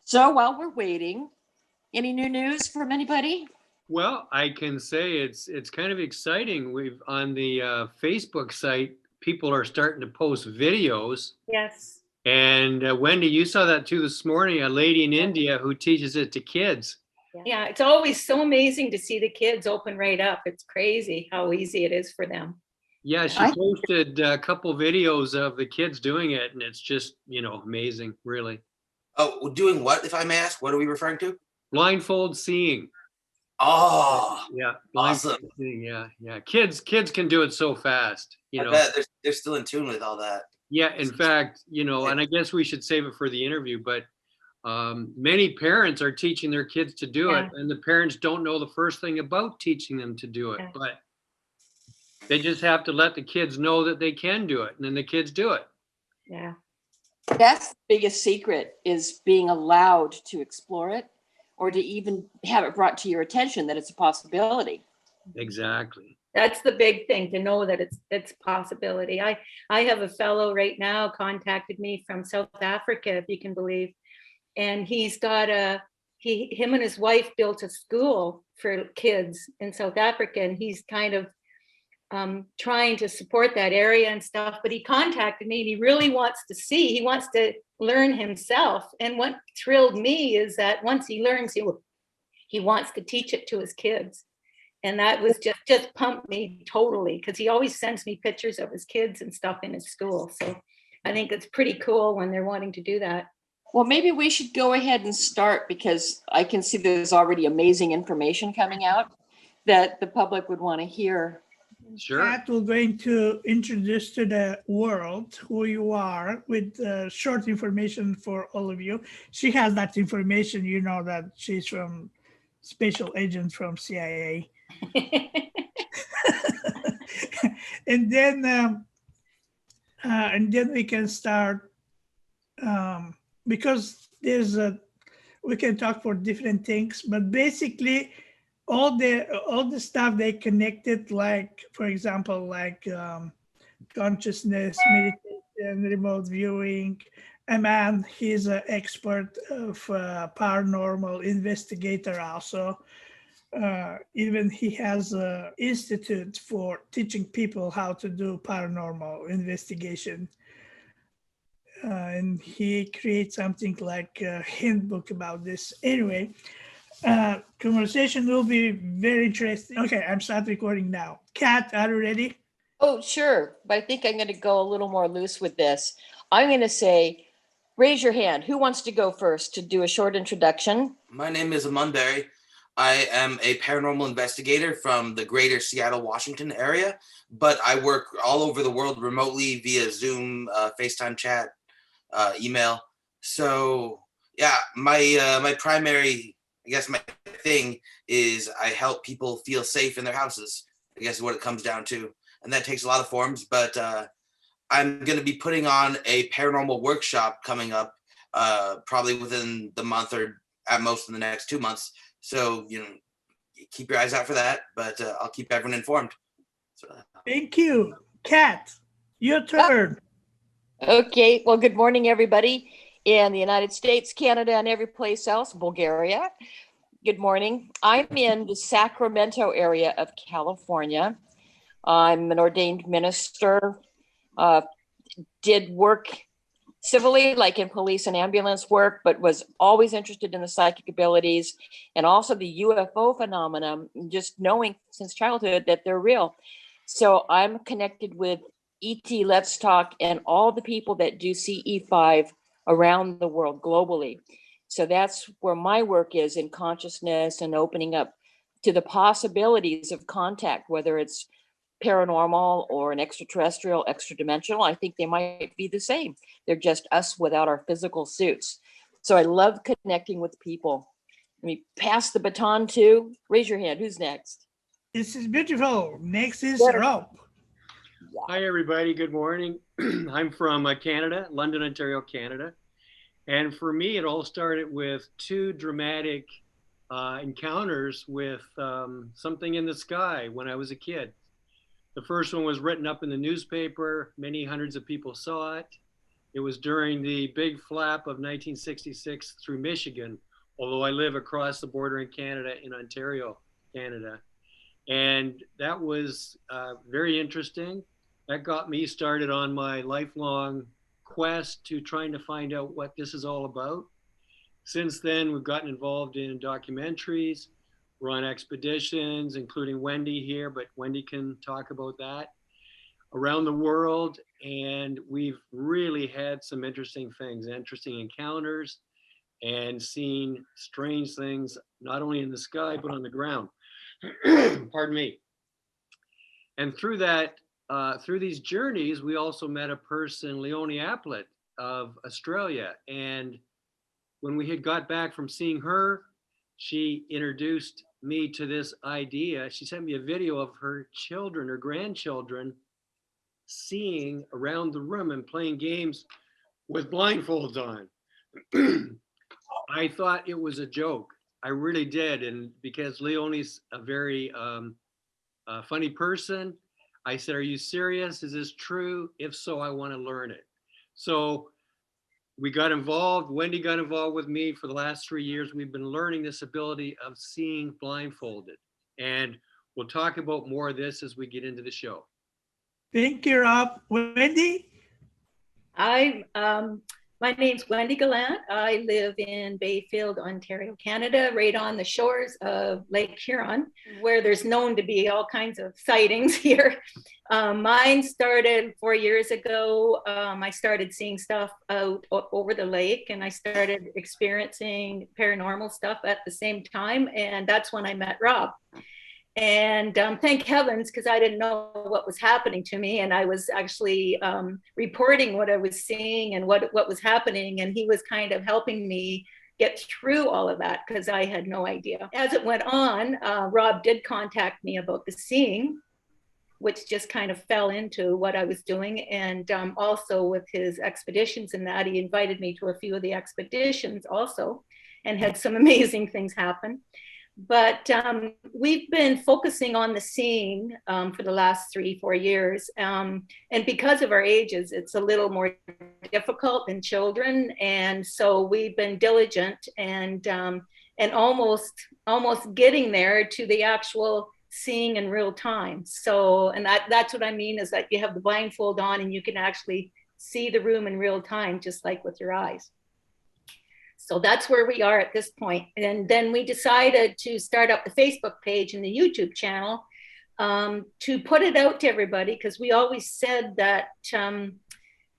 So while we're waiting, any new news from anybody? Well, I can say it's kind of exciting. We've on the Facebook site, people are starting to post videos. Yes. And Wendy, you saw that too this morning. A lady in India who teaches it to kids. Yeah, it's always so amazing to see the kids open right up. It's crazy how easy it is for them. Yeah, she posted a couple videos of the kids doing it, and it's just, amazing, really. Oh, doing what, if I may ask? What are we referring to? Blindfold seeing. Oh, yeah, awesome. Seeing, yeah. Kids can do it so fast. I bet they're still in tune with all that. Yeah, in fact, and I guess we should save it for the interview, but many parents are teaching their kids to do it, and the parents don't know the first thing about teaching them to do it, but they just have to let the kids know that they can do it, and then the kids do it. Yeah. That's the biggest secret, is being allowed to explore it, or to even have it brought to your attention that it's a possibility. Exactly. That's the big thing, to know that it's a possibility. I have a fellow right now contacted me from South Africa, if you can believe, and he's got him and his wife built a school for kids in South Africa, and he's kind of trying to support that area and stuff. But he contacted me, and he really wants to learn himself. And what thrilled me is that once he learns, he wants to teach it to his kids. And that was just pumped me totally, because he always sends me pictures of his kids and stuff in his school. So I think it's pretty cool when they're wanting to do that. Well, maybe we should go ahead and start, because I can see there's already amazing information coming out that the public would want to hear. Sure. Kat, we're going to introduce to the world who you are with short information for all of you. She has that information, that she's from special agent from CIA. and then we can start, because we can talk for different things, but basically all the stuff they connected, like, for example, consciousness, meditation, remote viewing. A man, he's an expert of paranormal investigator also. Even he has an institute for teaching people how to do paranormal investigation. And he creates something like a handbook about this. Anyway, conversation will be very interesting. Okay, I'm start recording now. Kat, are you ready? Oh, sure. But I think I'm going to go a little more loose with this. I'm going to say, raise your hand. Who wants to go first to do a short introduction? My name is Amunberry. I am a paranormal investigator from the greater Seattle, Washington area, but I work all over the world remotely via Zoom, FaceTime chat, email. So yeah, my primary, I guess my thing is I help people feel safe in their houses, I guess is what it comes down to. And that takes a lot of forms, but I'm going to be putting on a paranormal workshop coming up probably within the month, or at most in the next 2 months. So, keep your eyes out for that, but I'll keep everyone informed. So. Thank you. Kat, your turn. Okay. Well, good morning, everybody in the United States, Canada, and every place else, Bulgaria. Good morning. I'm in the Sacramento area of California. I'm an ordained minister, did work civilly, like in police and ambulance work, but was always interested in the psychic abilities and also the UFO phenomenon, just knowing since childhood that they're real. So I'm connected with ET Let's Talk and all the people that do CE5 around the world globally. So that's where my work is, in consciousness and opening up to the possibilities of contact, whether it's paranormal or an extraterrestrial, extra dimensional. I think they might be the same. They're just us without our physical suits. So I love connecting with people. Let me pass the baton to, raise your hand. Who's next? This is beautiful. Next is Rob. Hi, everybody. Good morning. I'm from Canada, London, Ontario, Canada. And for me, it all started with two dramatic encounters with something in the sky when I was a kid. The first one was written up in the newspaper. Many hundreds of people saw it. It was during the big flap of 1966 through Michigan, although I live across the border in Canada, in Ontario, Canada. And that was very interesting. That got me started on my lifelong quest to trying to find out what this is all about. Since then, we've gotten involved in documentaries. We're on expeditions, including Wendy here, but Wendy can talk about that, around the world. And we've really had some interesting things, interesting encounters, and seen strange things, not only in the sky, but on the ground. Pardon me. And through that, through these journeys, we also met a person, Leonie Applet of Australia. And when we had got back from seeing her, she introduced me to this idea. She sent me a video of her children, her grandchildren, seeing around the room and playing games with blindfolds on. I thought it was a joke. I really did. And because Leonie's a very funny person, I said, "Are you serious? Is this true? If so, I want to learn it." So we got involved. Wendy got involved with me for the last 3 years. We've been learning this ability of seeing blindfolded. And we'll talk about more of this as we get into the show. Thank you, Rob. Wendy? My name's Wendy Gallant. I live in Bayfield, Ontario, Canada, right on the shores of Lake Huron, where there's known to be all kinds of sightings here. Mine started 4 years ago. I started seeing stuff out over the lake, and I started experiencing paranormal stuff at the same time. And that's when I met Rob. And thank heavens, because I didn't know what was happening to me. And I was actually reporting what I was seeing and what was happening. And he was kind of helping me get through all of that, because I had no idea. As it went on, Rob did contact me about the seeing, which just kind of fell into what I was doing. And also with his expeditions and that, he invited me to a few of the expeditions also, and had some amazing things happen. But we've been focusing on the seeing for the last 3-4 years. And because of our ages, it's a little more difficult than children. And so we've been diligent and almost getting there to the actual seeing in real time. So, and that's what I mean, is that you have the blindfold on and you can actually see the room in real time, just like with your eyes. So that's where we are at this point. And then we decided to start up the Facebook page and the YouTube channel to put it out to everybody, because we always said that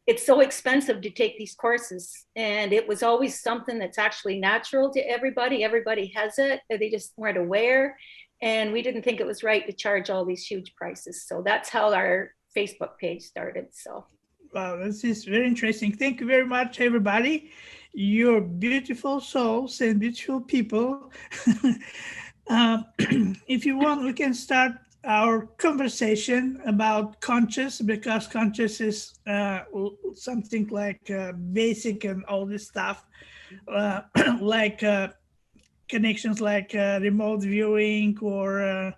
it's so expensive to take these courses. And it was always something that's actually natural to everybody. Everybody has it. They just weren't aware. And we didn't think it was right to charge all these huge prices. So that's how our Facebook page started. So. Wow, this is very interesting. Thank you very much, everybody. You're beautiful souls and beautiful people. If you want, we can start our conversation about conscious, because conscious is something like basic and all this stuff, like connections like remote viewing or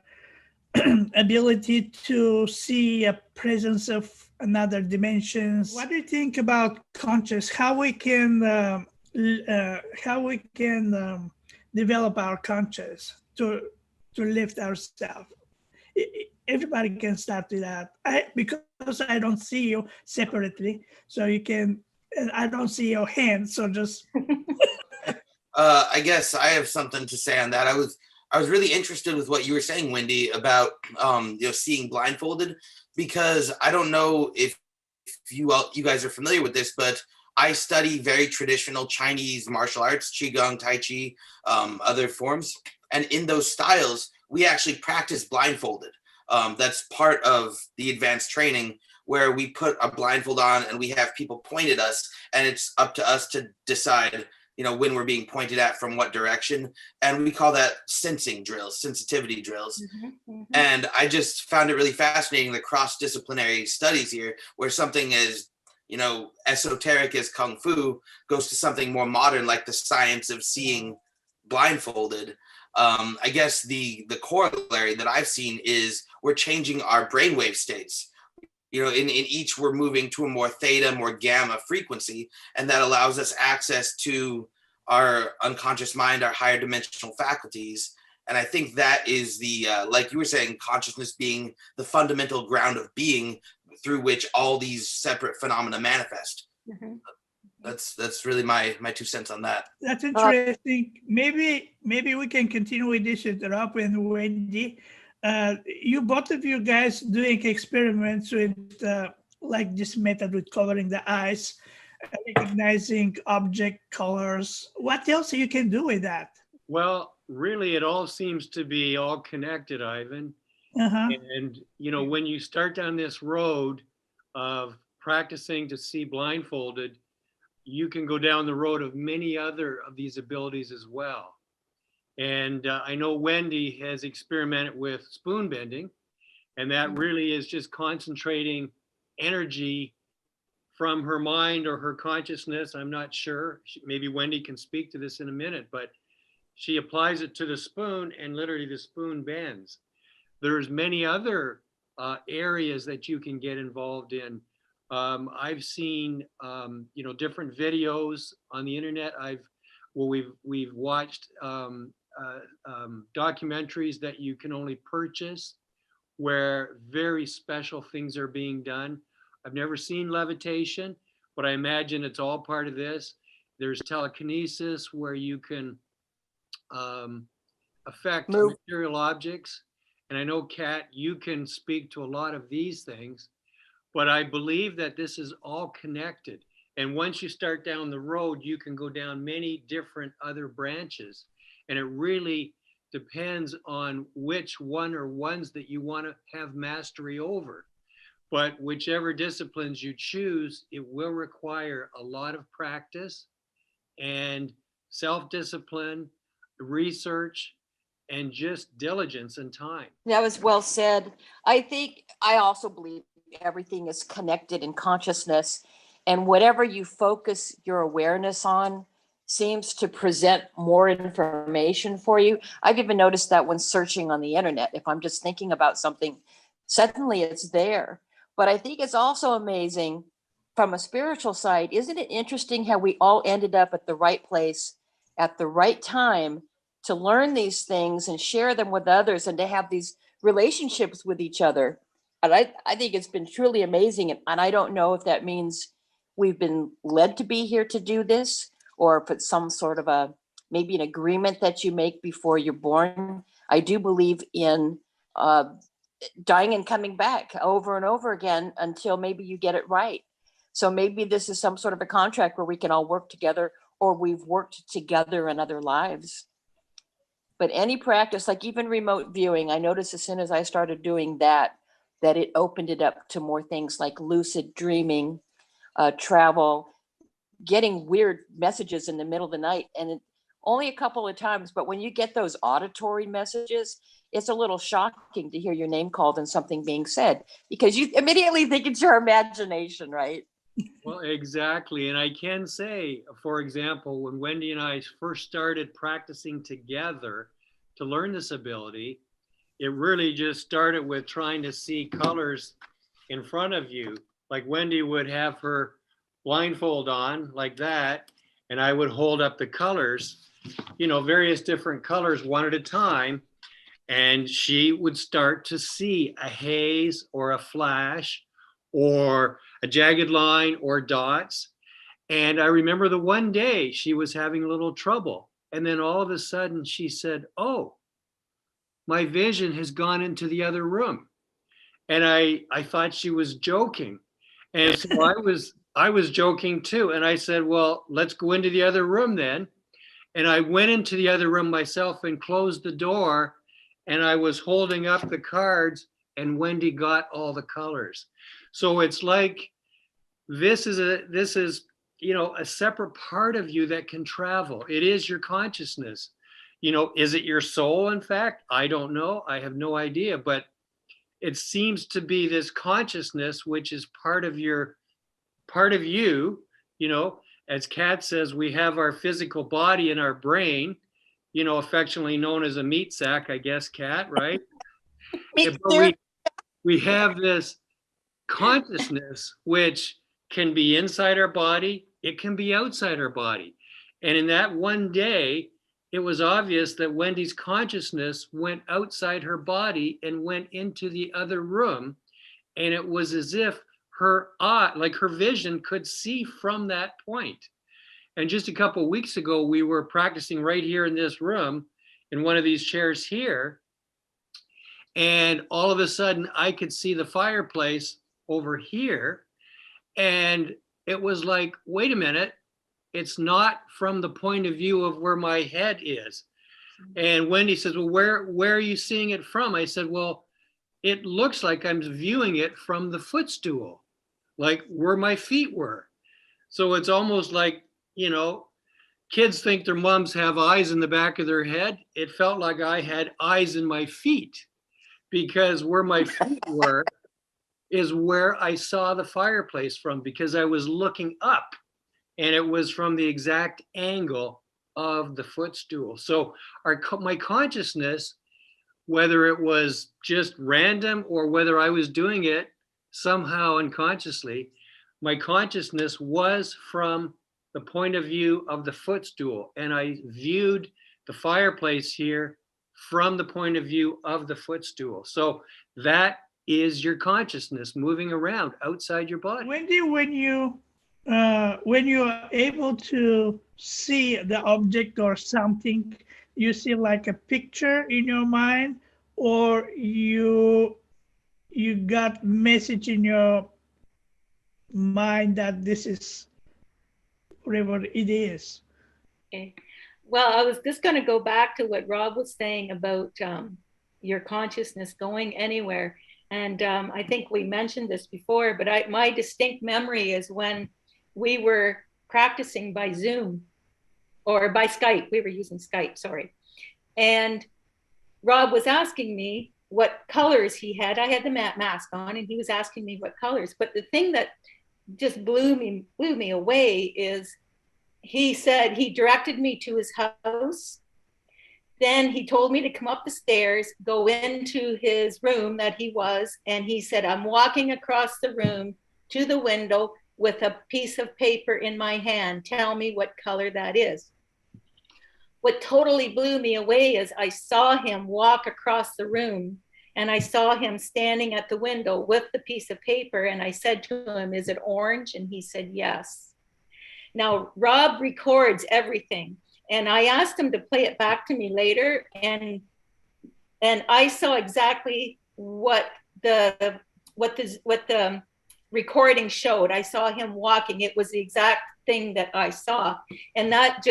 ability to see a presence of another dimensions. What do you think about conscious? How we can develop our conscious to lift ourselves? Everybody can start with that. Because I don't see you separately, so you can. I don't see your hands, so just. I guess I have something to say on that. I was really interested with what you were saying, Wendy, about seeing blindfolded, because I don't know if you guys are familiar with this, but I study very traditional Chinese martial arts, Qigong, Tai Chi, other forms. And in those styles, we actually practice blindfolded. That's part of the advanced training, where we put a blindfold on and we have people point at us, and it's up to us to decide when we're being pointed at from what direction. And we call that sensing drills, sensitivity drills. Mm-hmm, mm-hmm. And I just found it really fascinating, the cross-disciplinary studies here, where something as, esoteric as Kung Fu goes to something more modern, like the science of seeing blindfolded. I guess the corollary that I've seen is we're changing our brainwave states. You know, in each we're moving to a more theta, more gamma frequency, and that allows us access to our unconscious mind, our higher dimensional faculties. And I think that is the, like you were saying, consciousness being the fundamental ground of being through which all these separate phenomena manifest. Mm-hmm. That's really my 2 cents on that. That's interesting. Maybe we can continue with this interrupting Wendy. You both of you guys doing experiments with like this method with covering the eyes, recognizing object colors. What else you can do with that? Well, really, it all seems to be all connected, Ivan. Uh-huh. And, you know, when you start down this road of practicing to see blindfolded, you can go down the road of many other of these abilities as well. And I know Wendy has experimented with spoon bending, and that really is just concentrating energy from her mind or her consciousness. I'm not sure. Maybe Wendy can speak to this in a minute, but she applies it to the spoon and literally the spoon bends. There's many other areas that you can get involved in. I've seen, you know, different videos on the internet. We've watched documentaries that you can only purchase where very special things are being done. I've never seen levitation, but I imagine it's all part of this. There's telekinesis where you can affect material objects. And I know, Kat, you can speak to a lot of these things, but I believe that this is all connected. And once you start down the road, you can go down many different other branches. And it really depends on which one or ones that you want to have mastery over. But whichever disciplines you choose, it will require a lot of practice and self-discipline, research, and just diligence and time. That was well said. I also believe everything is connected in consciousness, and whatever you focus your awareness on seems to present more information for you. I've even noticed that when searching on the internet, if I'm just thinking about something, suddenly it's there. But I think it's also amazing from a spiritual side. Isn't it interesting how we all ended up at the right place at the right time to learn these things and share them with others and to have these relationships with each other? And I think it's been truly amazing. And I don't know if that means we've been led to be here to do this, or if it's some sort of maybe an agreement that you make before you're born. I do believe in dying and coming back over and over again until maybe you get it right. So maybe this is some sort of a contract where we can all work together, or we've worked together in other lives. But any practice, like even remote viewing, I noticed as soon as I started doing that it opened it up to more things like lucid dreaming, travel, getting weird messages in the middle of the night. And only a couple of times, but when you get those auditory messages, it's a little shocking to hear your name called and something being said, because you immediately think it's your imagination, right? Well, exactly. And I can say, for example, when Wendy and I first started practicing together to learn this ability, it really just started with trying to see colors in front of you. Like Wendy would have her blindfold on like that, and I would hold up the colors, you know, various different colors one at a time. And she would start to see a haze or a flash or a jagged line or dots. And I remember the one day she was having a little trouble. And then all of a sudden she said, "Oh, my vision has gone into the other room." And I thought she was joking. And so I was joking too. And I said, "Well, let's go into the other room then." And I went into the other room myself and closed the door. And I was holding up the cards, and Wendy got all the colors. So it's like, this is, you know, a separate part of you that can travel. It is your consciousness. You know, is it your soul? In fact, I don't know. I have no idea, but it seems to be this consciousness, which is part of you, you know, as Kat says, we have our physical body and our brain, you know, affectionately known as a meat sack, I guess, Kat, right? But we have this consciousness, which can be inside our body, it can be outside our body. And in that one day, it was obvious that Wendy's consciousness went outside her body and went into the other room. And it was as if her eye, like her vision, could see from that point. And just a couple of weeks ago, we were practicing right here in this room, in one of these chairs here. And all of a sudden, I could see the fireplace over here. And it was like, wait a minute, it's not from the point of view of where my head is. And Wendy says, well, where are you seeing it from? I said, well, it looks like I'm viewing it from the footstool, like where my feet were. So it's almost like, you know, kids think their moms have eyes in the back of their head. It felt like I had eyes in my feet, because where my feet were is where I saw the fireplace from, because I was looking up and it was from the exact angle of the footstool. So my consciousness, whether it was just random or whether I was doing it somehow unconsciously, my consciousness was from the point of view of the footstool. And I viewed the fireplace here from the point of view of the footstool. So that is your consciousness moving around outside your body. Wendy, when you are able to see the object or something, you see like a picture in your mind, or you got message in your mind that this is whatever it is. Okay. Well, I was just going to go back to what Rob was saying about your consciousness going anywhere. And I think we mentioned this before, but my distinct memory is when we were practicing by Zoom or by Skype. We were using Skype, sorry. And Rob was asking me what colors he had. I had the mask on, and he was asking me what colors. But the thing that just blew me away is he said he directed me to his house. Then he told me to come up the stairs, go into his room that he was, and he said, I'm walking across the room to the window with a piece of paper in my hand. Tell me what color that is. What totally blew me away is I saw him walk across the room, and I saw him standing at the window with the piece of paper, and I said to him, is it orange? And he said, yes. Now, Rob records everything. And I asked him to play it back to me later, and I saw exactly what the recording showed. I saw him walking. It was the exact thing that I saw, and that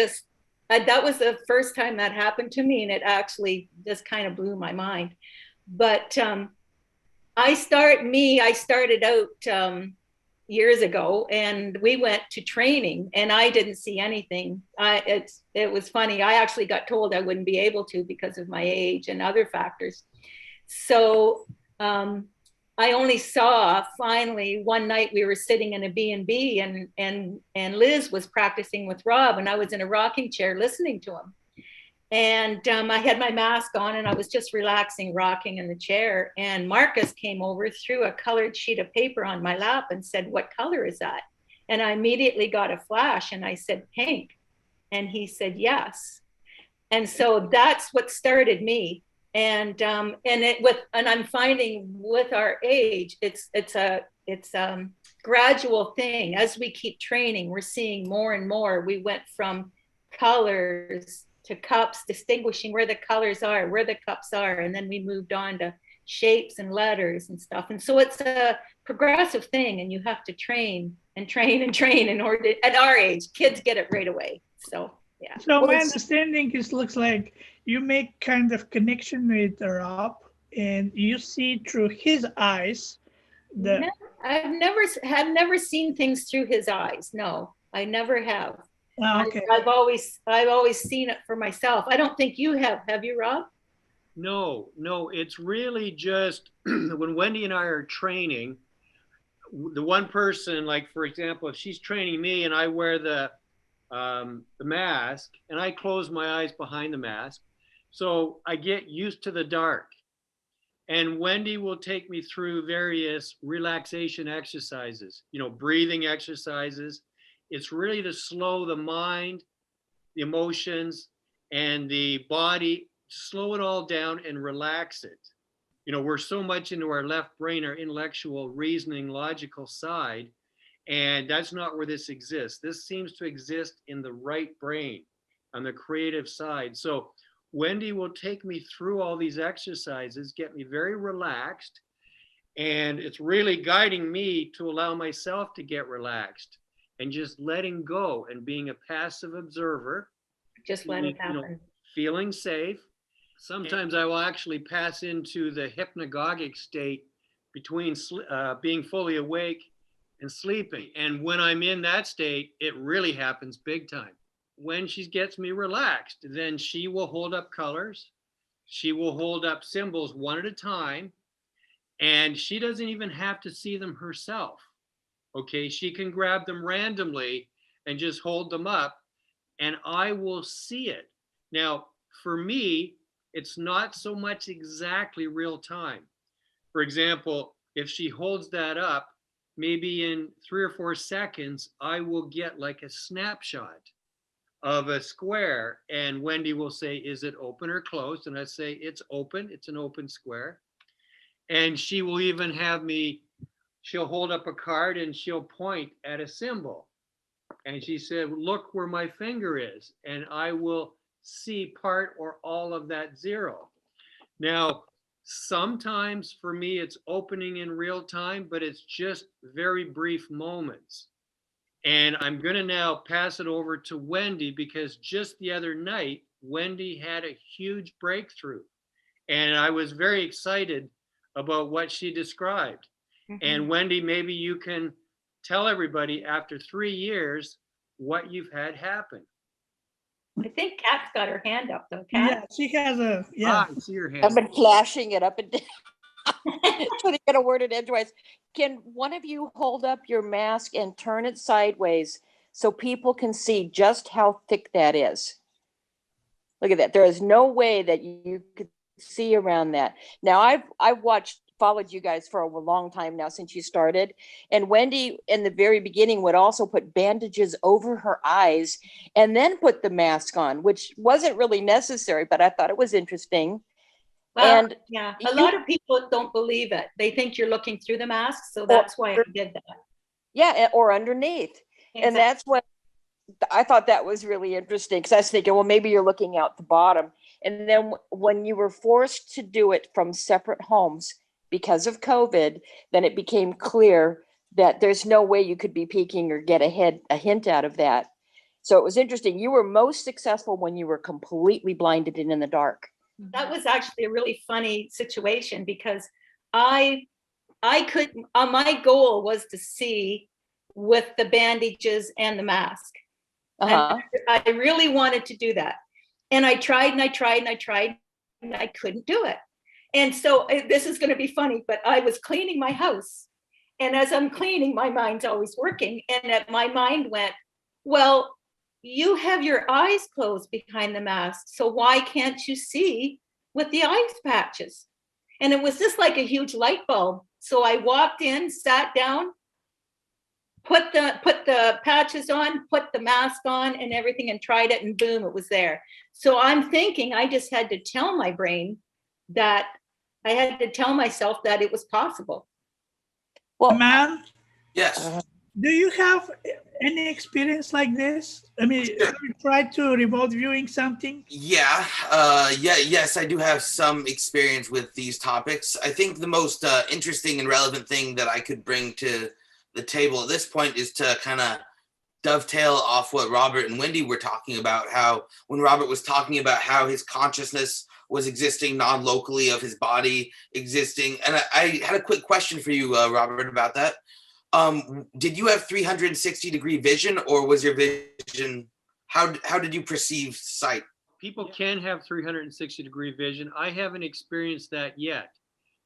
was the first time that happened to me, and it actually just kind of blew my mind. But I started out years ago, and we went to training, and I didn't see anything. It was funny. I actually got told I wouldn't be able to because of my age and other factors. So I only saw, finally, one night we were sitting in a B&B, and Liz was practicing with Rob, and I was in a rocking chair listening to him. And I had my mask on, and I was just relaxing, rocking in the chair. And Marcus came over, threw a colored sheet of paper on my lap and said, what color is that? And I immediately got a flash, and I said, pink. And he said, yes. And so that's what started me. And I'm finding with our age, it's a gradual thing. As we keep training, we're seeing more and more. We went from colors to cups, distinguishing where the colors are, where the cups are. And then we moved on to shapes and letters and stuff. And so it's a progressive thing, and you have to train and train and train in order to, at our age, kids get it right away. So, yeah. So my understanding is, looks like you make kind of connection with Rob, and you see through his eyes. I've never seen things through his eyes. No, I never have. Oh, okay. I've always seen it for myself. I don't think you have. Have you, Rob? No, it's really just when Wendy and I are training, the one person, like, for example, if she's training me and I wear the mask, and I close my eyes behind the mask, so I get used to the dark. And Wendy will take me through various relaxation exercises, breathing exercises. It's really to slow the mind, the emotions, and the body, slow it all down and relax it. We're so much into our left brain, our intellectual, reasoning, logical side, and that's not where this exists. This seems to exist in the right brain, on the creative side. So Wendy will take me through all these exercises, get me very relaxed, and it's really guiding me to allow myself to get relaxed and just letting go and being a passive observer. Just let it happen. Feeling safe. Sometimes I will actually pass into the hypnagogic state between being fully awake and sleeping. And when I'm in that state, it really happens big time. When she gets me relaxed, then she will hold up colors. She will hold up symbols one at a time. And she doesn't even have to see them herself. Okay, she can grab them randomly and just hold them up, and I will see it. Now, for me, it's not so much exactly real time. For example, if she holds that up, maybe in 3 or 4 seconds, I will get like a snapshot of a square, and Wendy will say, is it open or closed? And I say, it's open, it's an open square. And she will even have me, she'll hold up a card and she'll point at a symbol. And she said, look where my finger is. And I will see part or all of that 0. Now, sometimes for me, it's opening in real time, but it's just very brief moments. And I'm going to now pass it over to Wendy, because just the other night, Wendy had a huge breakthrough. And I was very excited about what she described. Mm-hmm. And Wendy, maybe you can tell everybody after 3 years what you've had happen. I think Kat's got her hand up though. Kat? Yeah, she has a, yeah. I see your hand. I've been flashing it up and down. Trying to get a word in edgewise. Can one of you hold up your mask and turn it sideways so people can see just how thick that is? Look at that. There is no way that you could see around that. Now, I've followed you guys for a long time now since you started. And Wendy, in the very beginning, would also put bandages over her eyes and then put the mask on, which wasn't really necessary, but I thought it was interesting. Well, and yeah, a lot of people don't believe it. They think you're looking through the mask. So that's why I did that. Yeah, or underneath. Exactly. And that's what I thought that was really interesting, because I was thinking, well, maybe you're looking out the bottom. And then when you were forced to do it from separate homes because of COVID, then it became clear that there's no way you could be peeking or get a hint out of that. So it was interesting. You were most successful when you were completely blinded and in the dark. That was actually a really funny situation, because I couldn't, my goal was to see with the bandages and the mask. And I really wanted to do that. And I tried and I tried and I tried and I couldn't do it. And so this is going to be funny, but I was cleaning my house. And as I'm cleaning, my mind's always working. And my mind went, well, you have your eyes closed behind the mask. So why can't you see with the ice patches? And it was just like a huge light bulb. So I walked in, sat down, put the patches on, put the mask on and everything, and tried it, and boom, it was there. So I'm thinking I just had to tell my brain that I had to tell myself that it was possible. Well, man. Yes. Do you have any experience like this? I mean, have you tried to remote viewing something? Yeah. Yes, I do have some experience with these topics. I think the most interesting and relevant thing that I could bring to the table at this point is to kind of dovetail off what Robert and Wendy were talking about, how when Robert was talking about how his consciousness was existing non-locally of his body existing. And I had a quick question for you, Robert, about that. Did you have 360-degree vision, or was your vision, how did you perceive sight? People can have 360-degree vision. I haven't experienced that yet.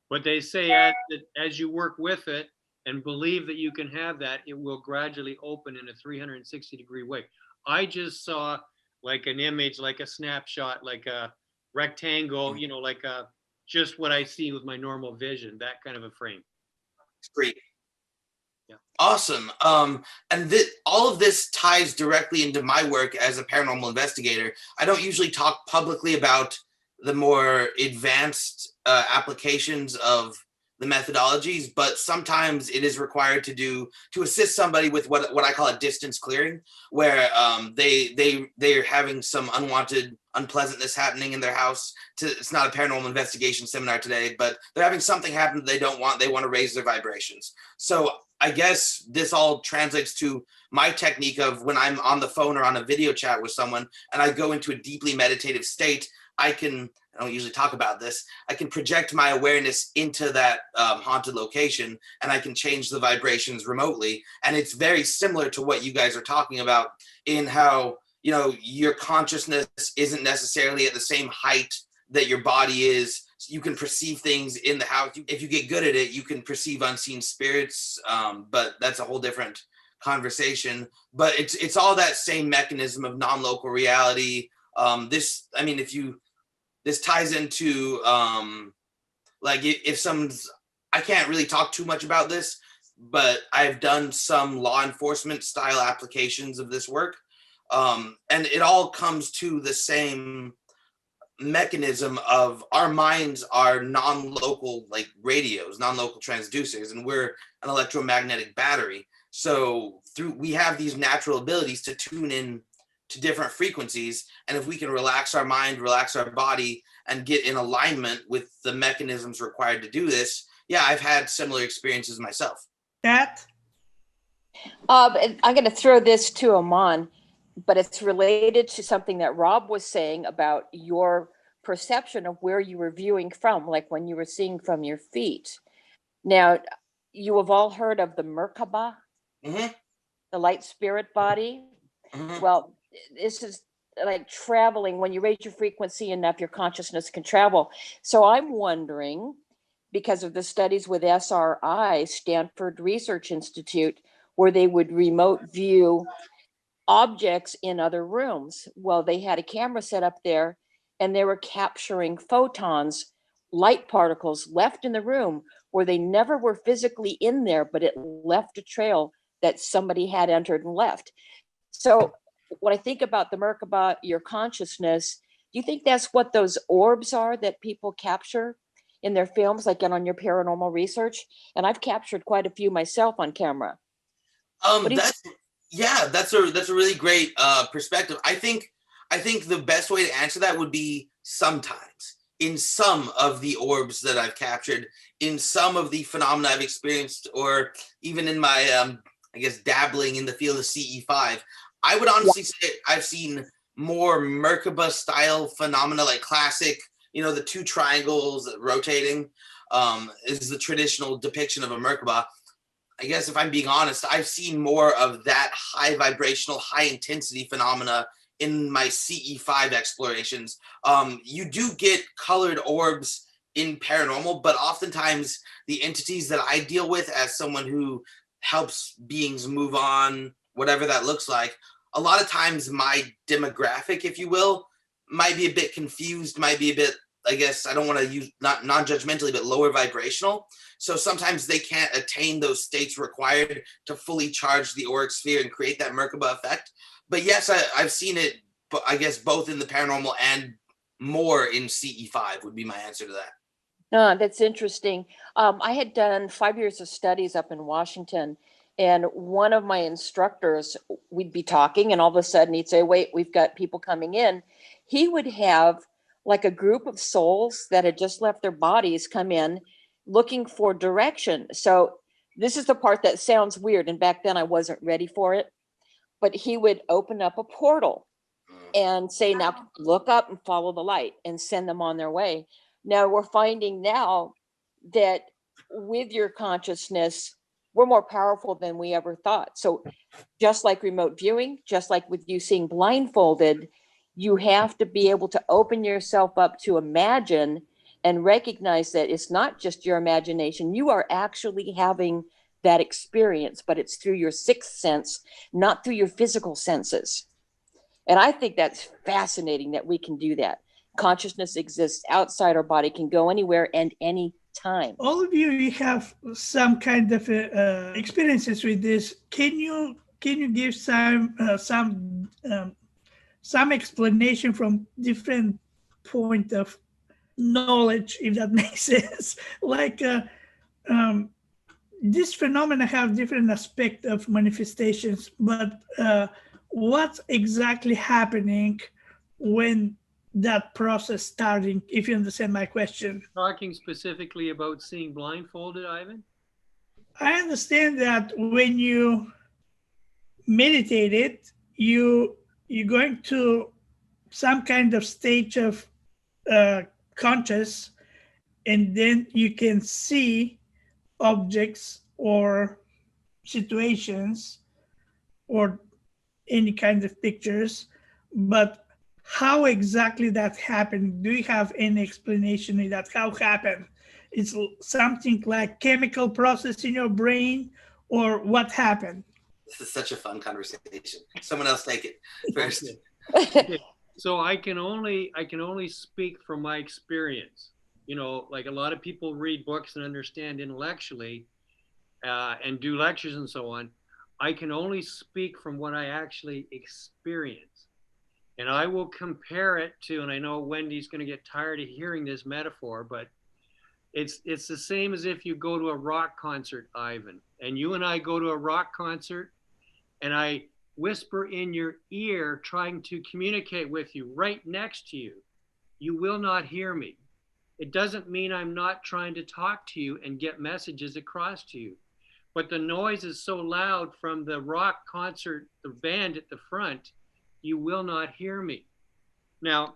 But they say as you work with it and believe that you can have that, it will gradually open in a 360-degree way. I just saw like an image, like a snapshot, like a rectangle, like a just what I see with my normal vision, that kind of a frame. Great. Yeah. Awesome. And all of this ties directly into my work as a paranormal investigator. I don't usually talk publicly about the more advanced applications of the methodologies, but sometimes it is required to assist somebody with what I call a distance clearing, where they're having some unwanted unpleasantness happening in their house. It's not a paranormal investigation seminar today, but they're having something happen that they want to raise their vibrations. So I guess this all translates to my technique of when I'm on the phone or on a video chat with someone and I go into a deeply meditative state, I don't usually talk about this, I can project my awareness into that haunted location, and I can change the vibrations remotely. And it's very similar to what you guys are talking about in how, your consciousness isn't necessarily at the same height that your body is. You can perceive things in the house. If you get good at it, you can perceive unseen spirits, but that's a whole different conversation. But it's all that same mechanism of non-local reality. This ties into if someone's, I can't really talk too much about this, but I've done some law enforcement style applications of this work. And it all comes to the same mechanism of our minds are non-local radios, non-local transducers, and we're an electromagnetic battery. So we have these natural abilities to tune in to different frequencies, and if we can relax our mind, relax our body, and get in alignment with the mechanisms required to do this, I've had similar experiences myself. Kat? And I'm going to throw this to Amon, but it's related to something that Rob was saying about your perception of where you were viewing from, like when you were seeing from your feet. Now, you have all heard of the Merkaba, the light spirit body. Well, this is like traveling. When you raise your frequency enough, your consciousness can travel. So I'm wondering, because of the studies with SRI, Stanford Research Institute, where they would remote view objects in other rooms. Well, they had a camera set up there and they were capturing photons, light particles left in the room where they never were physically in there, but it left a trail that somebody had entered and left. So when I think about the Merkaba, your consciousness, do you think that's what those orbs are that people capture in their films, like on your paranormal research? And I've captured quite a few myself on camera. That's a really great perspective. I think the best way to answer that would be sometimes. In some of the orbs that I've captured, in some of the phenomena I've experienced, or even in my dabbling in the field of CE5, I would honestly say I've seen more Merkaba style phenomena, like classic, the two triangles rotating is the traditional depiction of a Merkaba. I guess if I'm being honest, I've seen more of that high vibrational, high intensity phenomena in my CE5 explorations. You do get colored orbs in paranormal, but oftentimes the entities that I deal with as someone who helps beings move on, whatever that looks like, a lot of times my demographic, if you will, might be a bit confused, might be a bit, I guess, I don't want to use not non-judgmentally, but lower vibrational. So sometimes they can't attain those states required to fully charge the auric sphere and create that Merkaba effect. But yes, I've seen it, but I guess both in the paranormal and more in CE5 would be my answer to that. No, that's interesting. I had done 5 years of studies up in Washington, and one of my instructors, we'd be talking, and all of a sudden he'd say, wait, we've got people coming in. He would have like a group of souls that had just left their bodies come in looking for direction. So this is the part that sounds weird, and back then I wasn't ready for it. But he would open up a portal and say, now look up and follow the light, and send them on their way. Now we're finding now that with your consciousness, we're more powerful than we ever thought. So just like remote viewing, just like with you seeing Blindfolded, you have to be able to open yourself up to imagine and recognize that it's not just your imagination. You are actually having that experience, but it's through your sixth sense, not through your physical senses. And I think that's fascinating that we can do that. consciousness exists outside our body, can go anywhere and any time. All of you have some kind of experiences with this. Can you give some explanation from different point of knowledge, if that makes sense? Like this phenomena have different aspect of manifestations, but what's exactly happening when that process starting, if you understand my question? Talking specifically about seeing blindfolded, Ivan? I understand that when you meditate it, you're going to some kind of stage of conscious, and then you can see objects or situations or any kind of pictures. But how exactly that happened? Do you have any explanation of that? How happened? It's something like chemical process in your brain, or what happened? This is such a fun conversation. Someone else take it first. Okay. So I can only speak from my experience. You know, like a lot of people read books and understand intellectually and do lectures and so on. I can only speak from what I actually experience. And I will compare it to, and I know Wendy's going to get tired of hearing this metaphor, but it's the same as if you go to a rock concert, Ivan, and you and I go to a rock concert and I whisper in your ear trying to communicate with you right next to you. You will not hear me. It doesn't mean I'm not trying to talk to you and get messages across to you. But the noise is so loud from the rock concert, the band at the front, you will not hear me. Now,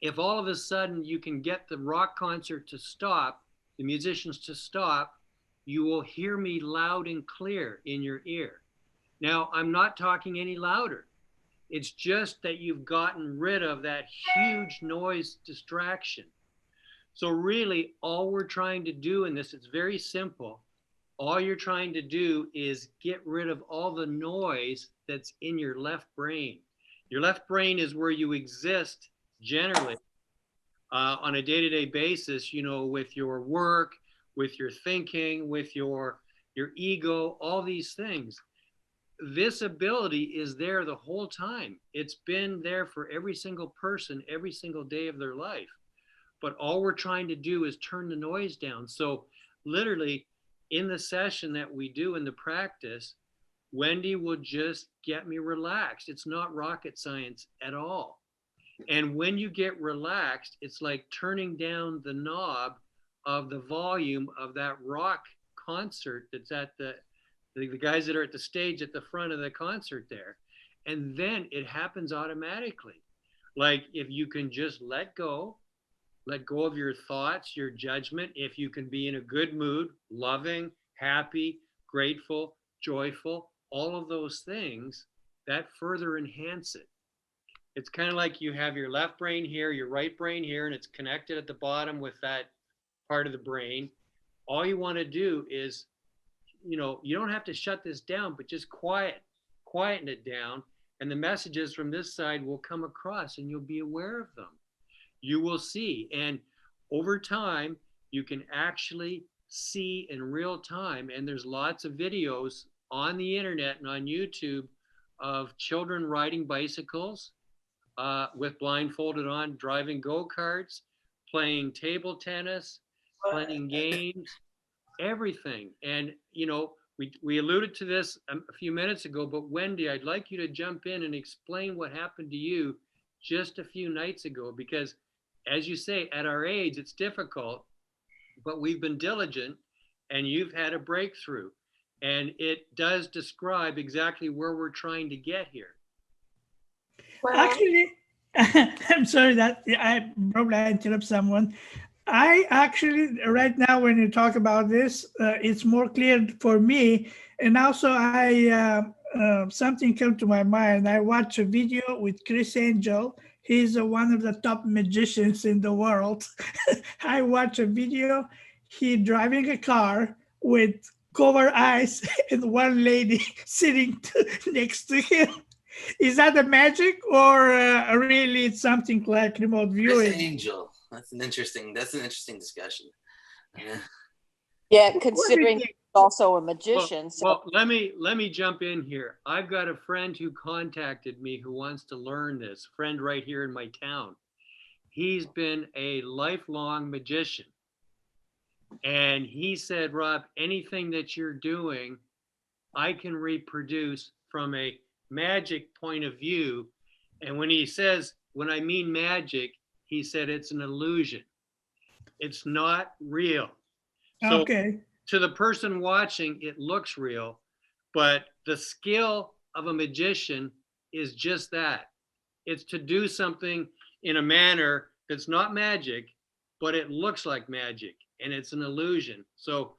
if all of a sudden you can get the rock concert to stop, the musicians to stop, you will hear me loud and clear in your ear. Now, I'm not talking any louder. It's just that you've gotten rid of that huge noise distraction. So really, all we're trying to do in this, it's very simple. All you're trying to do is get rid of all the noise that's in your left brain. Your left brain is where you exist generally on a day-to-day basis, you know, with your work, with your thinking, with your ego, all these things. This ability is there the whole time. It's been there for every single person, every single day of their life. But all we're trying to do is turn the noise down. So literally in the session that we do in the practice, Wendy will just get me relaxed. It's not rocket science at all. And when you get relaxed, it's like turning down the knob of the volume of that rock concert that's at the guys that are at the stage at the front of the concert there. And then it happens automatically. Like if you can just let go of your thoughts, your judgment, if you can be in a good mood, loving, happy, grateful, joyful, all of those things, that further enhance it. It's kind of like you have your left brain here, your right brain here, and it's connected at the bottom with that part of the brain. All you want to do is, you know, you don't have to shut this down, but just quieten it down, and the messages from this side will come across and you'll be aware of them. You will see, and over time, you can actually see in real time, and there's lots of videos on the internet and on YouTube of children riding bicycles with blindfolded on, driving go-karts, playing table tennis, playing games, everything. And, you know, we alluded to this a few minutes ago, but Wendy, I'd like you to jump in and explain what happened to you just a few nights ago, because as you say, at our age, it's difficult, but we've been diligent and you've had a breakthrough. And it does describe exactly where we're trying to get here. Well, actually, I'm sorry that I probably interrupt someone. I actually, right now, when you talk about this, it's more clear for me. And also, something came to my mind. I watched a video with Chris Angel. He's one of the top magicians in the world. I watched a video. He driving a car with covered eyes and one lady sitting next to him. Is that a magic, or really it's something like remote Chris viewing? Angel. That's an interesting discussion. Yeah. Yeah, considering think? he's also a magician. Well, let me jump in here. I've got a friend who contacted me who wants to learn this. Friend right here in my town. He's been a lifelong magician. And he said, Rob, anything that you're doing, I can reproduce from a magic point of view. And when I mean magic, he said it's an illusion. It's not real. So Okay. to the person watching, it looks real, but the skill of a magician is just that. It's to do something in a manner that's not magic, but it looks like magic, and it's an illusion. So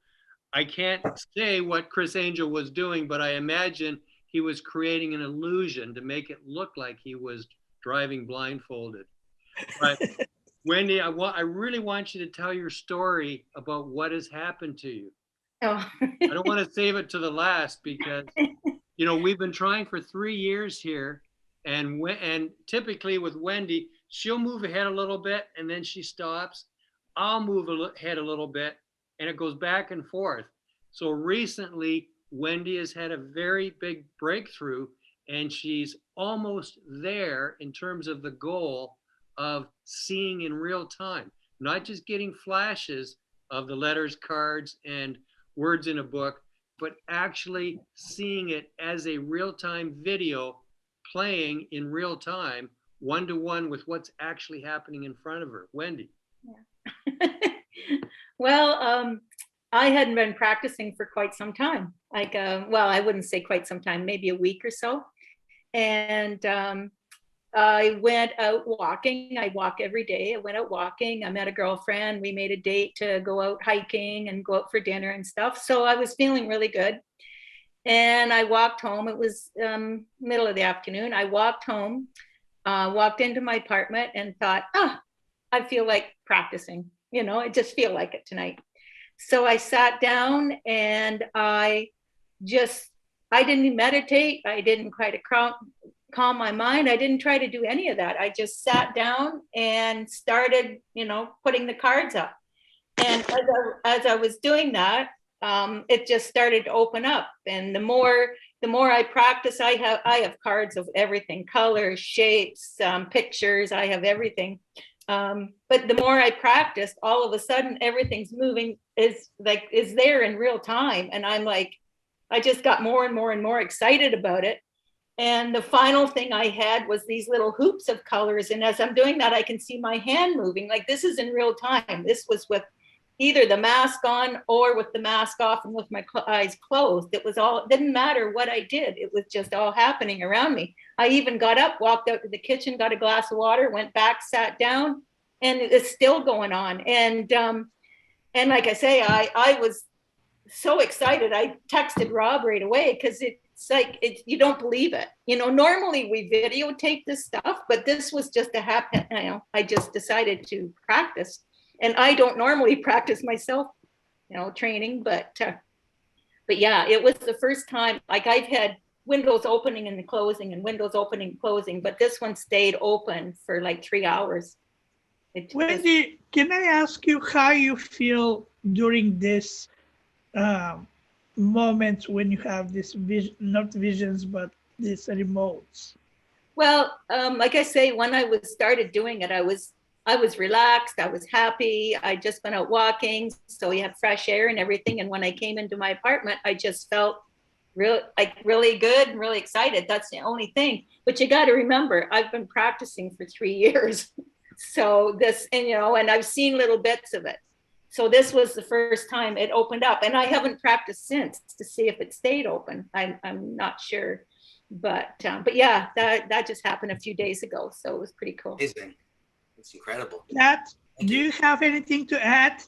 I can't say what Chris Angel was doing, but I imagine he was creating an illusion to make it look like he was driving blindfolded. But Wendy, I really want you to tell your story about what has happened to you. Oh. I don't want to save it to the last because, you know, we've been trying for 3 years here, and typically with Wendy, she'll move ahead a little bit and then she stops. I'll move ahead a little bit and it goes back and forth. So recently, Wendy has had a very big breakthrough and she's almost there in terms of the goal of seeing in real time, not just getting flashes of the letters, cards, and words in a book, but actually seeing it as a real-time video playing in real time, one-to-one with what's actually happening in front of her. Wendy. Yeah. Well, I hadn't been practicing for quite some time. Like, well, I wouldn't say quite some time, maybe a week or so. And I went out walking. I walk every day. I went out walking. I met a girlfriend. We made a date to go out hiking and go out for dinner and stuff. So I was feeling really good. And I walked home. It was middle of the afternoon. I walked home, walked into my apartment and thought, I feel like practicing. You know, I just feel like it tonight. So I sat down and I didn't meditate. I didn't try to calm my mind. I didn't try to do any of that. I just sat down and started, you know, putting the cards up. And as I was doing that, it just started to open up. And the more I practice, I have cards of everything, colors, shapes, pictures. I have everything. But the more I practiced, all of a sudden everything's moving, is there in real time. And I'm like, I just got more and more and more excited about it. And the final thing I had was these little hoops of colors. And as I'm doing that, I can see my hand moving. Like, this is in real time. This was with either the mask on or with the mask off and with my eyes closed. It didn't matter what I did. It was just all happening around me. I even got up, walked out to the kitchen, got a glass of water, went back, sat down, and it's still going on. And like I say, I was so excited. I texted Rob right away because it's like, you don't believe it. You know, normally we videotape this stuff, but this was just a happen. You know, I just decided to practice. And I don't normally practice myself, you know, training, but yeah, it was the first time. Like, I've had windows opening and closing and windows opening and closing, but this one stayed open for like 3 hours. Wendy, can I ask you how you feel during this moment when you have this not visions, but these remotes? Well, like I say, when I started doing it, I was relaxed. I was happy. I just went out walking, so you have fresh air and everything. And when I came into my apartment, I just felt really good and really excited. That's the only thing. But you got to remember, I've been practicing for 3 years. So this, and you know, and I've seen little bits of it. So this was the first time it opened up, and I haven't practiced since to see if it stayed open. I'm not sure, but yeah, that just happened a few days ago. So it was pretty cool. Amazing. It's incredible. Kat, do you have anything to add?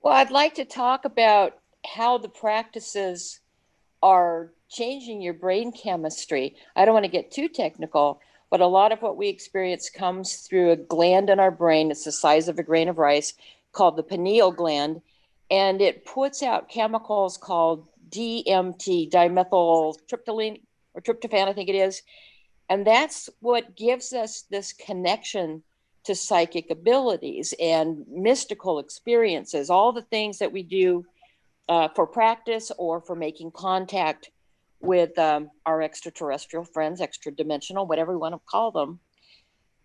Well, I'd like to talk about how the practices are changing your brain chemistry. I don't want to get too technical, but a lot of what we experience comes through a gland in our brain. It's the size of a grain of rice, called the pineal gland, and it puts out chemicals called DMT, dimethyltryptamine or tryptophan, I think it is. And that's what gives us this connection to psychic abilities and mystical experiences, all the things that we do for practice or for making contact with our extraterrestrial friends, extra dimensional, whatever we want to call them.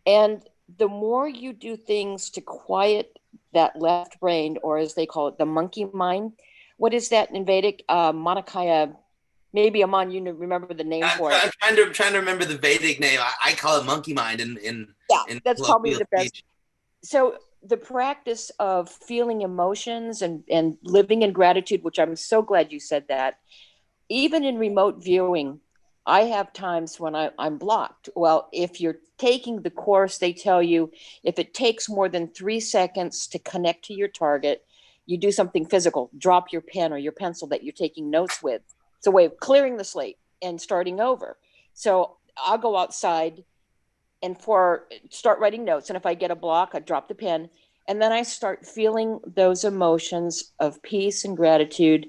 And the more you do things to quiet that left brain, or as they call it, the monkey mind. What is that in Vedic? Manakaya. Maybe Aman, you remember the name for it. I'm trying to remember the Vedic name. I call it monkey mind in that's probably the best. So the practice of feeling emotions and living in gratitude, which I'm so glad you said that. Even in remote viewing, I have times when I'm blocked. Well, if you're taking the course, they tell you if it takes more than 3 seconds to connect to your target, you do something physical, drop your pen or your pencil that you're taking notes with. It's a way of clearing the slate and starting over. So I'll go outside and start writing notes. And if I get a block, I drop the pen. And then I start feeling those emotions of peace and gratitude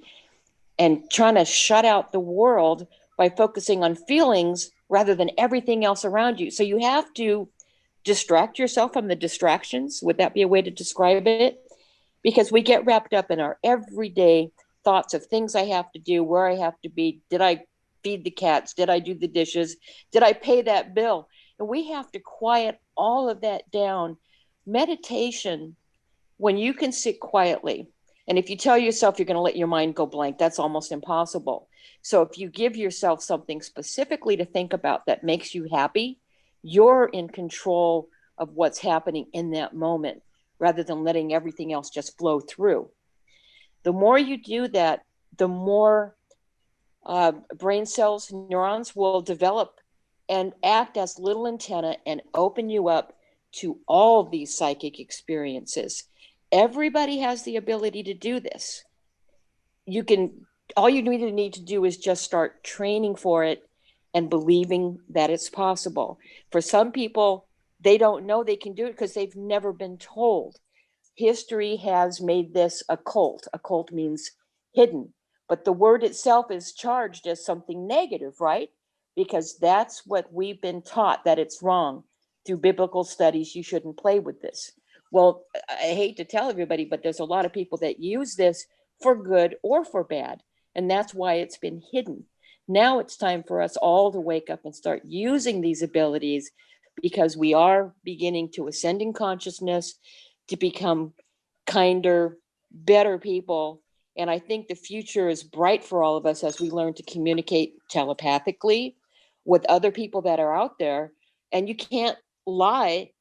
and trying to shut out the world by focusing on feelings rather than everything else around you. So you have to distract yourself from the distractions. Would that be a way to describe it? Because we get wrapped up in our everyday thoughts of things I have to do, where I have to be. Did I feed the cats? Did I do the dishes? Did I pay that bill? And we have to quiet all of that down. Meditation, when you can sit quietly, and if you tell yourself you're going to let your mind go blank, that's almost impossible. So if you give yourself something specifically to think about that makes you happy, you're in control of what's happening in that moment rather than letting everything else just flow through. The more you do that, the more brain cells, neurons will develop and act as little antenna and open you up to all these psychic experiences. Everybody has the ability to do this. All you need to do is just start training for it and believing that it's possible. For some people, they don't know they can do it because they've never been told. History has made this a cult. A cult means hidden, but the word itself is charged as something negative, right? Because that's what we've been taught, that it's wrong. Through biblical studies, you shouldn't play with this. Well, I hate to tell everybody, but there's a lot of people that use this for good or for bad. And that's why it's been hidden. Now it's time for us all to wake up and start using these abilities because we are beginning to ascend in consciousness, to become kinder, better people. And I think the future is bright for all of us as we learn to communicate telepathically with other people that are out there. And you can't lie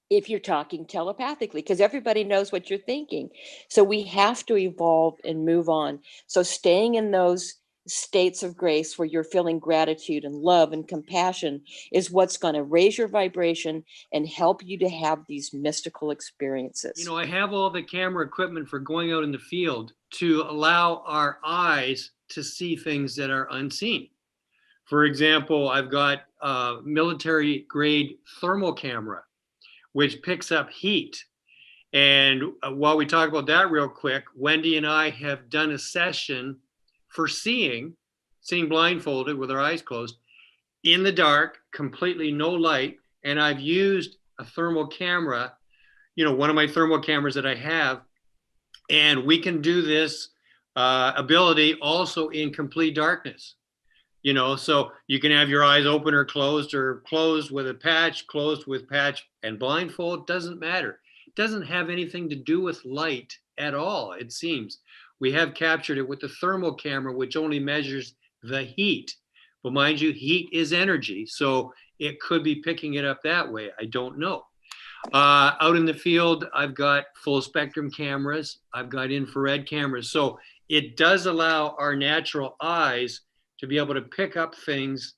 if you're talking telepathically because everybody knows what you're thinking. So we have to evolve and move on. So staying in those states of grace where you're feeling gratitude and love and compassion is what's going to raise your vibration and help you to have these mystical experiences. You know, I have all the camera equipment for going out in the field to allow our eyes to see things that are unseen. For example, I've got a military grade thermal camera which picks up heat. And while we talk about that real quick, Wendy and I have done a session for seeing blindfolded with our eyes closed in the dark, completely no light. And I've used a thermal camera, one of my thermal cameras that I have. And we can do this ability also in complete darkness. So you can have your eyes open or closed with a patch, closed with patch, and blindfold, doesn't matter. It doesn't have anything to do with light at all, it seems. We have captured it with the thermal camera, which only measures the heat. But mind you, heat is energy, so it could be picking it up that way. I don't know. Out in the field, I've got full spectrum cameras. I've got infrared cameras. So it does allow our natural eyes to be able to pick up things,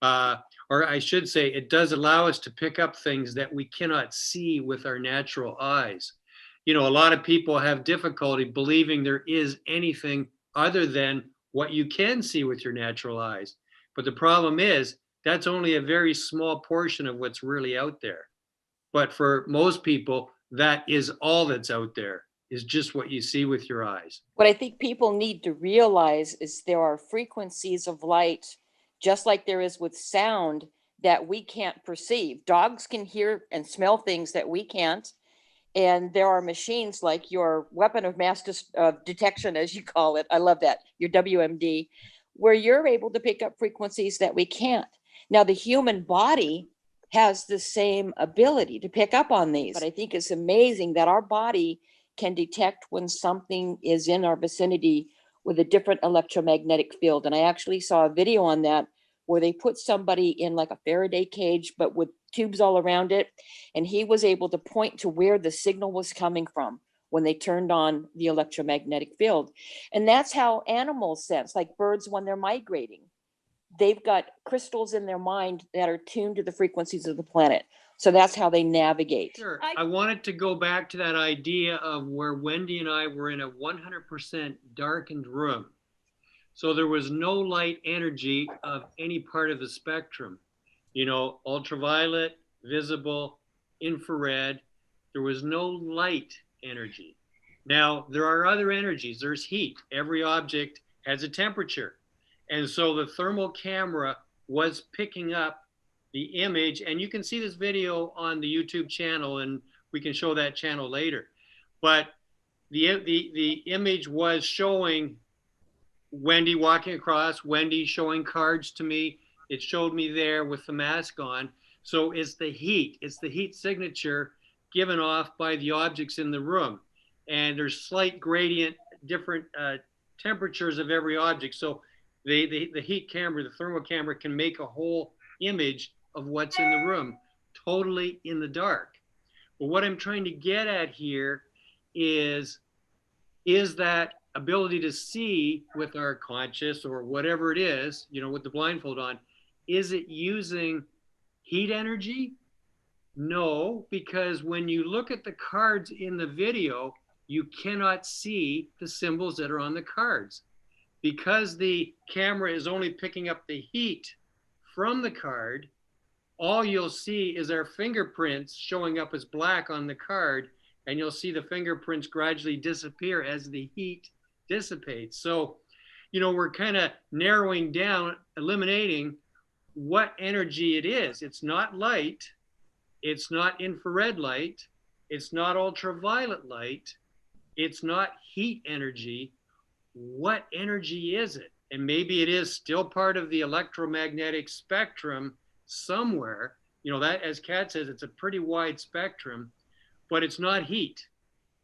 or I should say, it does allow us to pick up things that we cannot see with our natural eyes. A lot of people have difficulty believing there is anything other than what you can see with your natural eyes. But the problem is, that's only a very small portion of what's really out there. But for most people, that is all that's out there. Is just what you see with your eyes. What I think people need to realize is there are frequencies of light, just like there is with sound, that we can't perceive. Dogs can hear and smell things that we can't. And there are machines like your weapon of mass detection, as you call it. I love that, your WMD, where you're able to pick up frequencies that we can't. Now, the human body has the same ability to pick up on these. But I think it's amazing that our body can detect when something is in our vicinity with a different electromagnetic field. And I actually saw a video on that where they put somebody in like a Faraday cage, but with tubes all around it. And he was able to point to where the signal was coming from when they turned on the electromagnetic field. And that's how animals sense, like birds when they're migrating. They've got crystals in their mind that are tuned to the frequencies of the planet. So that's how they navigate. Sure. I wanted to go back to that idea of where Wendy and I were in a 100% darkened room. So there was no light energy of any part of the spectrum, you know, ultraviolet, visible, infrared. There was no light energy. Now, there are other energies. There's heat. Every object has a temperature. And so the thermal camera was picking up the image, and you can see this video on the YouTube channel, and we can show that channel later. But the image was showing Wendy walking across, Wendy showing cards to me. It showed me there with the mask on. So it's the heat signature given off by the objects in the room. And there's slight gradient, different temperatures of every object. So the heat camera, the thermal camera can make a whole image of what's in the room, totally in the dark. But what I'm trying to get at here is that ability to see with our conscious or whatever it is, you know, with the blindfold on, is it using heat energy? No, because when you look at the cards in the video, you cannot see the symbols that are on the cards. Because the camera is only picking up the heat from the card, all you'll see is our fingerprints showing up as black on the card, and you'll see the fingerprints gradually disappear as the heat dissipates. So, you know, we're kind of narrowing down, eliminating what energy it is. It's not light, it's not infrared light, it's not ultraviolet light, it's not heat energy. What energy is it? And maybe it is still part of the electromagnetic spectrum somewhere. You know, that, as Kat says, it's a pretty wide spectrum, but it's not heat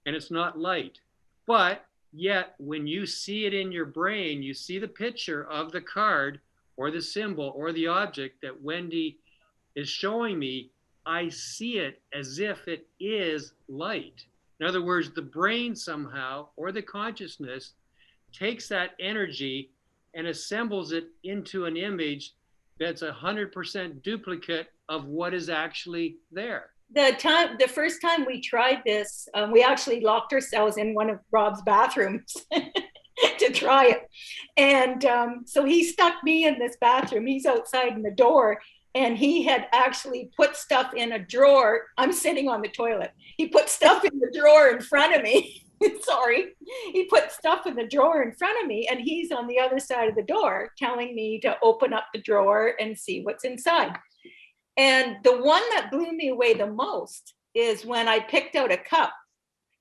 and it's not light. But yet, when you see it in your brain, you see the picture of the card or the symbol or the object that Wendy is showing me, I see it as if it is light. In other words, the brain somehow, or the consciousness, takes that energy and assembles it into an image that's 100% duplicate of what is actually there. The first time we tried this, we actually locked ourselves in one of Rob's bathrooms to try it. And so he stuck me in this bathroom. He's outside in the door, and he had actually put stuff in a drawer. I'm sitting on the toilet. He put stuff in the drawer in front of me. Sorry. He put stuff in the drawer in front of me, and he's on the other side of the door telling me to open up the drawer and see what's inside. And the one that blew me away the most is when I picked out a cup.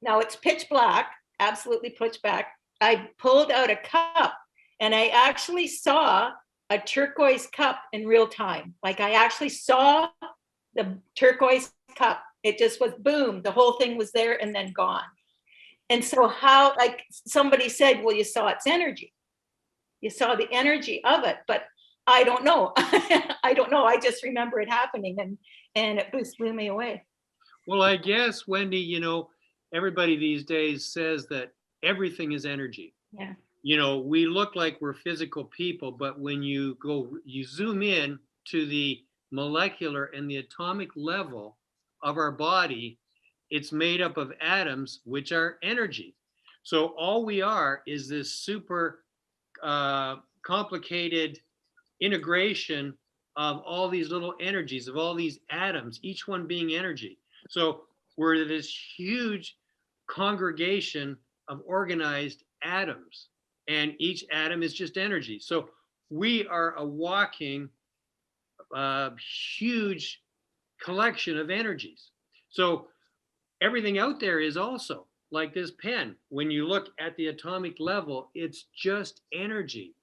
Now it's pitch black, absolutely pitch black. I pulled out a cup, and I actually saw a turquoise cup in real time. Like, I actually saw the turquoise cup. It just was boom, the whole thing was there and then gone. And so how, like somebody said, well, you saw its energy. You saw the energy of it, but I don't know. I don't know. I just remember it happening, and it blew me away. Well, I guess, Wendy, you know, everybody these days says that everything is energy. Yeah. You know, we look like we're physical people, but when you zoom in to the molecular and the atomic level of our body, it's made up of atoms, which are energy. So all we are is this super complicated integration of all these little energies, of all these atoms, each one being energy. So we're this huge congregation of organized atoms, and each atom is just energy. So we are a walking huge collection of energies. So everything out there is also like this pen. When you look at the atomic level, it's just energy.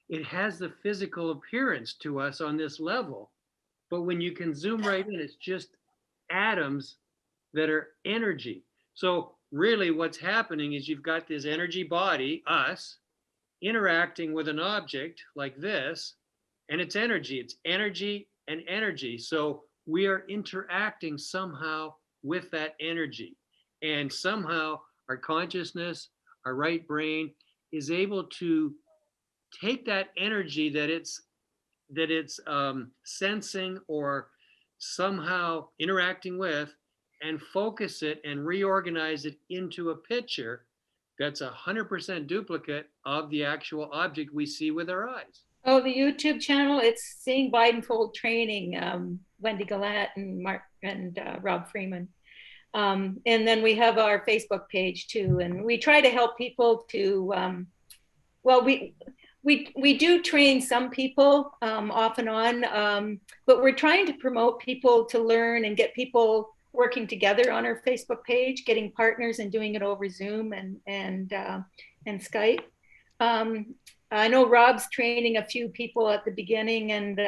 It has the physical appearance to us on this level, but when you can zoom right in, it's just atoms that are energy. So really what's happening is you've got this energy body, us, interacting with an object like this, and it's energy and energy. So we are interacting somehow with that energy. And somehow our consciousness, our right brain is able to take that energy that it's sensing or somehow interacting with and focus it and reorganize it into a picture that's 100% duplicate of the actual object we see with our eyes. Oh, the YouTube channel, it's Seeing Blindfold Training, Wendy Gallant and Mark and Rob Freeman. And then we have our Facebook page too. And we try to help people to, well, we do train some people off and on, but we're trying to promote people to learn and get people working together on our Facebook page, getting partners and doing it over Zoom and Skype. I know Rob's training a few people at the beginning, and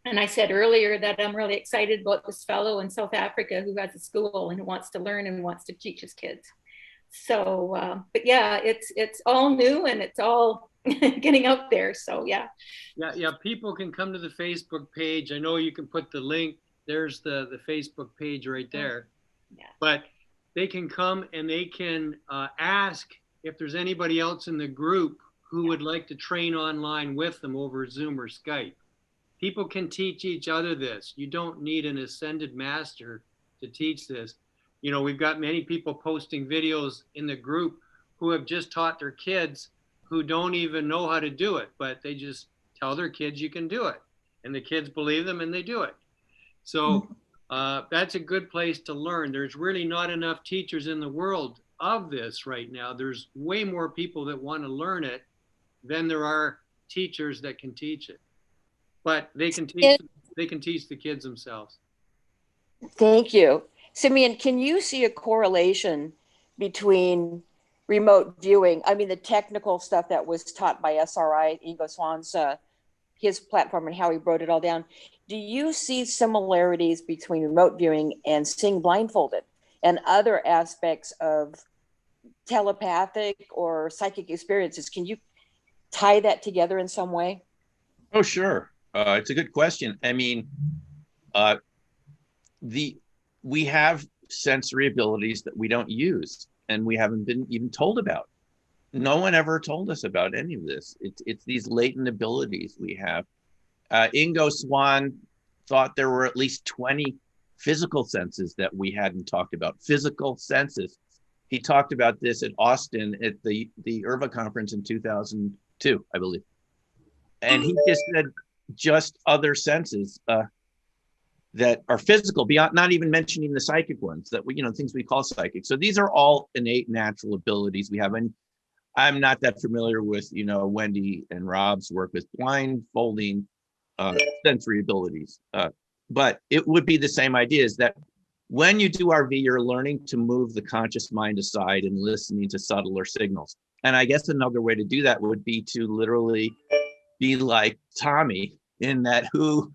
I said earlier that I'm really excited about this fellow in South Africa who has a school and who wants to learn and wants to teach his kids. So, but yeah, it's all new and it's all getting out there. So yeah. Yeah. People can come to the Facebook page. I know you can put the link. There's the Facebook page right there. Yeah. But they can come and they can ask if there's anybody else in the group who would like to train online with them over Zoom or Skype. People can teach each other this. You don't need an ascended master to teach this. You know, we've got many people posting videos in the group who have just taught their kids who don't even know how to do it, but they just tell their kids you can do it. And the kids believe them and they do it. So that's a good place to learn. There's really not enough teachers in the world of this right now. There's way more people that want to learn it than there are teachers that can teach it. But they can teach the kids themselves. Thank you. Simeon, can you see a correlation between remote viewing? I mean, the technical stuff that was taught by SRI, Ingo Swan's, his platform and how he wrote it all down. Do you see similarities between remote viewing and seeing blindfolded and other aspects of telepathic or psychic experiences? Can you tie that together in some way? Oh, sure. It's a good question. I mean, we have sensory abilities that we don't use and we haven't been even told about. No one ever told us about any of this. It's these latent abilities we have. Ingo Swann thought there were at least 20 physical senses that we hadn't talked about. Physical senses. He talked about this at Austin at the IRVA conference in 2002, I believe. And he just said just other senses that are physical, beyond, not even mentioning the psychic ones that we, things we call psychic. So these are all innate natural abilities we have. And I'm not that familiar with, Wendy and Rob's work with blindfolding sensory abilities. But it would be the same idea, is that when you do RV, you're learning to move the conscious mind aside and listening to subtler signals. And I guess another way to do that would be to literally be like Tommy in that Who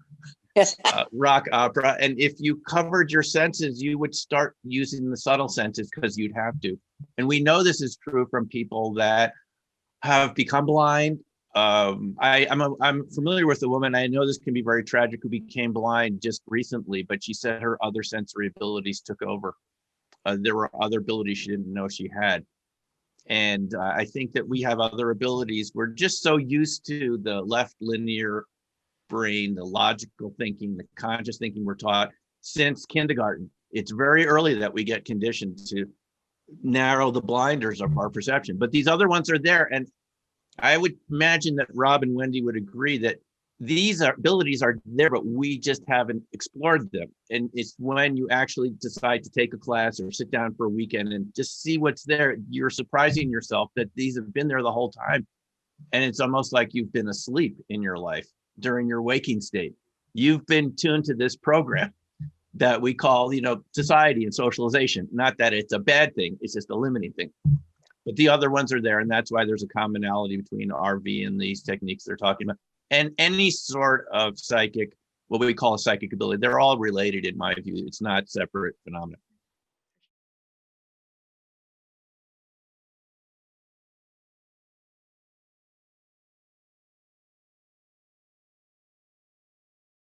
rock opera. And if you covered your senses, you would start using the subtle senses because you'd have to. And we know this is true from people that have become blind. I'm familiar with a woman, I know this can be very tragic, who became blind just recently, but she said her other sensory abilities took over. There were other abilities she didn't know she had. And I think that we have other abilities. We're just so used to the left linear brain, the logical thinking, the conscious thinking we're taught since kindergarten. It's very early that we get conditioned to narrow the blinders of our perception. But these other ones are there. And I would imagine that Rob and Wendy would agree that these abilities are there, but we just haven't explored them. And it's when you actually decide to take a class or sit down for a weekend and just see what's there, you're surprising yourself that these have been there the whole time. And it's almost like you've been asleep in your life during your waking state. And it's just, it's a you've been tuned to this program that we call, society and socialization. Not that it's a bad thing, it's just a limiting thing. But the other ones are there, and that's why there's a commonality between RV and these techniques they're talking about. And any sort of psychic, what we call a psychic ability, they're all related in my view. It's not separate phenomena.